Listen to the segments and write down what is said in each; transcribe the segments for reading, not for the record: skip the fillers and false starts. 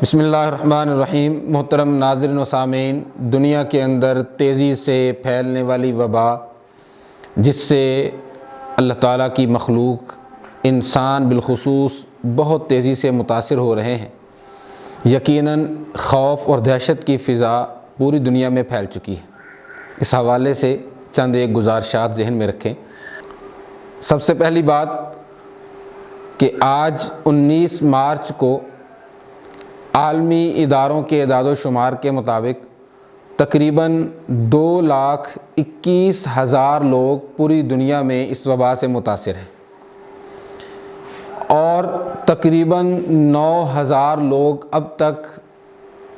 بسم اللہ الرحمن الرحیم۔ محترم ناظرین و سامعین، دنیا کے اندر تیزی سے پھیلنے والی وبا جس سے اللہ تعالیٰ کی مخلوق انسان بالخصوص بہت تیزی سے متاثر ہو رہے ہیں، یقیناً خوف اور دہشت کی فضا پوری دنیا میں پھیل چکی ہے۔ اس حوالے سے چند ایک گزارشات ذہن میں رکھیں۔ سب سے پہلی بات کہ آج 19 مارچ کو عالمی اداروں کے اعداد و شمار کے مطابق تقریباً 2,21,000 لوگ پوری دنیا میں اس وبا سے متاثر ہیں اور تقریباً 9,000 لوگ اب تک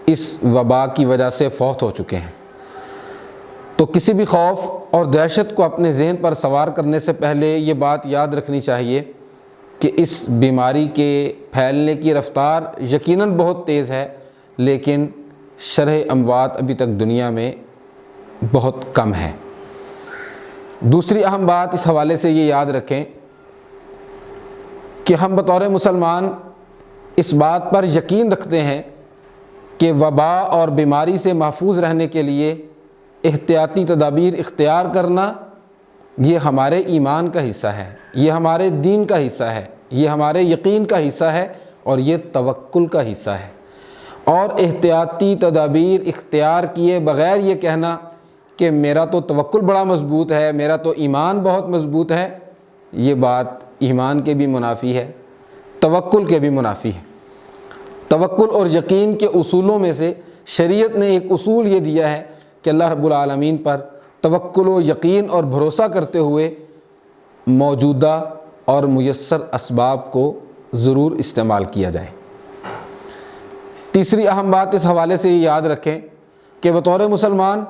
اس وبا کی وجہ سے فوت ہو چکے ہیں۔ تو کسی بھی خوف اور دہشت کو اپنے ذہن پر سوار کرنے سے پہلے یہ بات یاد رکھنی چاہیے کہ اس بیماری کے پھیلنے کی رفتار یقیناً بہت تیز ہے، لیکن شرح اموات ابھی تک دنیا میں بہت کم ہے۔ دوسری اہم بات اس حوالے سے یہ یاد رکھیں کہ ہم بطور مسلمان اس بات پر یقین رکھتے ہیں کہ وبا اور بیماری سے محفوظ رہنے کے لیے احتیاطی تدابیر اختیار کرنا یہ ہمارے ایمان کا حصہ ہے، یہ ہمارے دین کا حصہ ہے، یہ ہمارے یقین کا حصہ ہے اور یہ توکل کا حصہ ہے۔ اور احتیاطی تدابیر اختیار کیے بغیر یہ کہنا کہ میرا تو توکل بڑا مضبوط ہے، میرا تو ایمان بہت مضبوط ہے، یہ بات ایمان کے بھی منافی ہے، توکل کے بھی منافی ہے۔ توکل اور یقین کے اصولوں میں سے شریعت نے ایک اصول یہ دیا ہے کہ اللہ رب العالمین پر توکل و یقین اور بھروسہ کرتے ہوئے موجودہ اور میسر اسباب کو ضرور استعمال کیا جائے۔ تیسری اہم بات اس حوالے سے یہ یاد رکھیں کہ بطور مسلمان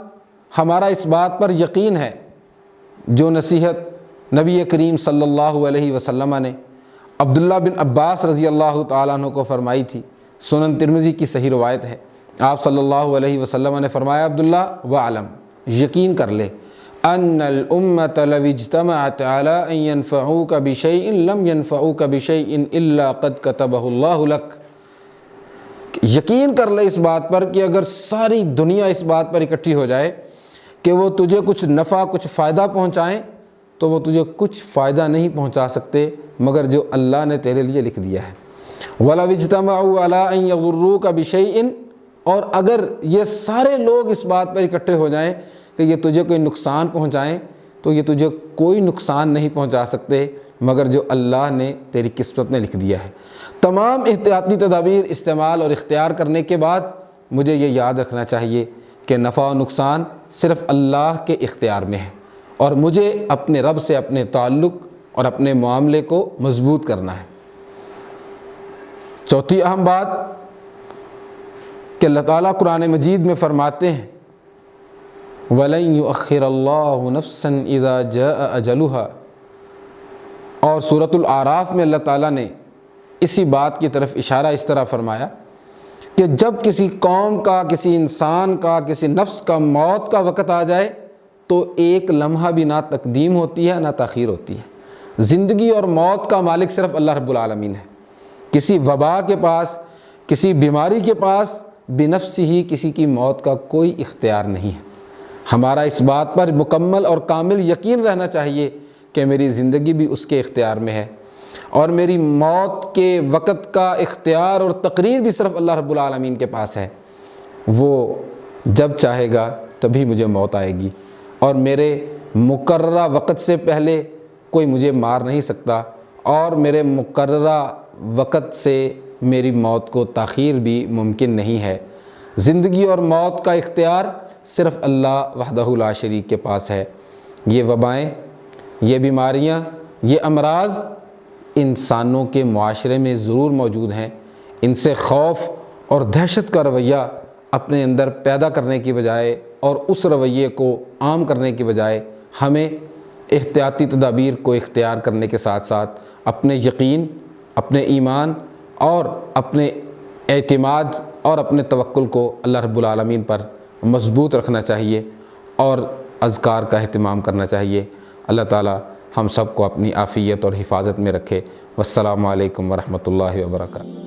ہمارا اس بات پر یقین ہے جو نصیحت نبی کریم صلی اللہ علیہ وسلم نے عبداللہ بن عباس رضی اللہ تعالیٰ عنہ کو فرمائی تھی۔ سنن ترمذی کی صحیح روایت ہے، آپ صلی اللہ علیہ وسلم نے فرمایا، عبداللہ وعلم، یقین کر لے، ان الامة لو اجتمعت على ان ينفعوك بشيء لم ينفعوك بشيء الا قد كتبه الله لك۔ یقین کر لے اس بات پر کہ اگر ساری دنیا اس بات پر اکٹھی ہو جائے کہ وہ تجھے کچھ نفع کچھ فائدہ پہنچائیں تو وہ تجھے کچھ فائدہ نہیں پہنچا سکتے مگر جو اللہ نے تیرے لیے لکھ دیا ہے۔ وَلَوْ اجْتَمَعُوا عَلَىٰ أَن يَضُرُّوكَ بِشَيْءٍ، اور اگر یہ سارے لوگ اس بات پر اکٹھے ہو جائیں کہ یہ تجھے کوئی نقصان پہنچائیں تو یہ تجھے کوئی نقصان نہیں پہنچا سکتے مگر جو اللہ نے تیری قسمت میں لکھ دیا ہے۔ تمام احتیاطی تدابیر استعمال اور اختیار کرنے کے بعد مجھے یہ یاد رکھنا چاہیے کہ نفع و نقصان صرف اللہ کے اختیار میں ہے اور مجھے اپنے رب سے اپنے تعلق اور اپنے معاملے کو مضبوط کرنا ہے۔ چوتھی اہم بات کہ اللہ تعالیٰ قرآن مجید میں فرماتے ہیں، وَلَن يُؤَخِّرَ اللَّهُ نَفْسًا إِذَا جَاءَ أَجَلُهَا، اور سورۃ الاعراف میں اللہ تعالیٰ نے اسی بات کی طرف اشارہ اس طرح فرمایا کہ جب کسی قوم کا، کسی انسان کا، کسی نفس کا موت کا وقت آ جائے تو ایک لمحہ بھی نہ تقدیم ہوتی ہے نہ تاخیر ہوتی ہے۔ زندگی اور موت کا مالک صرف اللہ رب العالمین ہے۔ کسی وبا کے پاس، کسی بیماری کے پاس بنفس ہی کسی کی موت کا کوئی اختیار نہیں ہے۔ ہمارا اس بات پر مکمل اور کامل یقین رہنا چاہیے کہ میری زندگی بھی اس کے اختیار میں ہے اور میری موت کے وقت کا اختیار اور تقریر بھی صرف اللہ رب العالمین کے پاس ہے۔ وہ جب چاہے گا تبھی مجھے موت آئے گی اور میرے مقررہ وقت سے پہلے کوئی مجھے مار نہیں سکتا اور میرے مقررہ وقت سے میری موت کو تاخیر بھی ممکن نہیں ہے۔ زندگی اور موت کا اختیار صرف اللہ وحدہ لا شریک کے پاس ہے۔ یہ وبائیں، یہ بیماریاں، یہ امراض انسانوں کے معاشرے میں ضرور موجود ہیں۔ ان سے خوف اور دہشت کا رویہ اپنے اندر پیدا کرنے کی بجائے اور اس رویے کو عام کرنے کی بجائے ہمیں احتیاطی تدابیر کو اختیار کرنے کے ساتھ ساتھ اپنے یقین، اپنے ایمان اور اپنے اعتماد اور اپنے توکل کو اللہ رب العالمین پر مضبوط رکھنا چاہیے اور اذکار کا اہتمام کرنا چاہیے۔ اللہ تعالی ہم سب کو اپنی عافیت اور حفاظت میں رکھے۔ والسلام علیکم ورحمۃ اللہ وبرکاتہ۔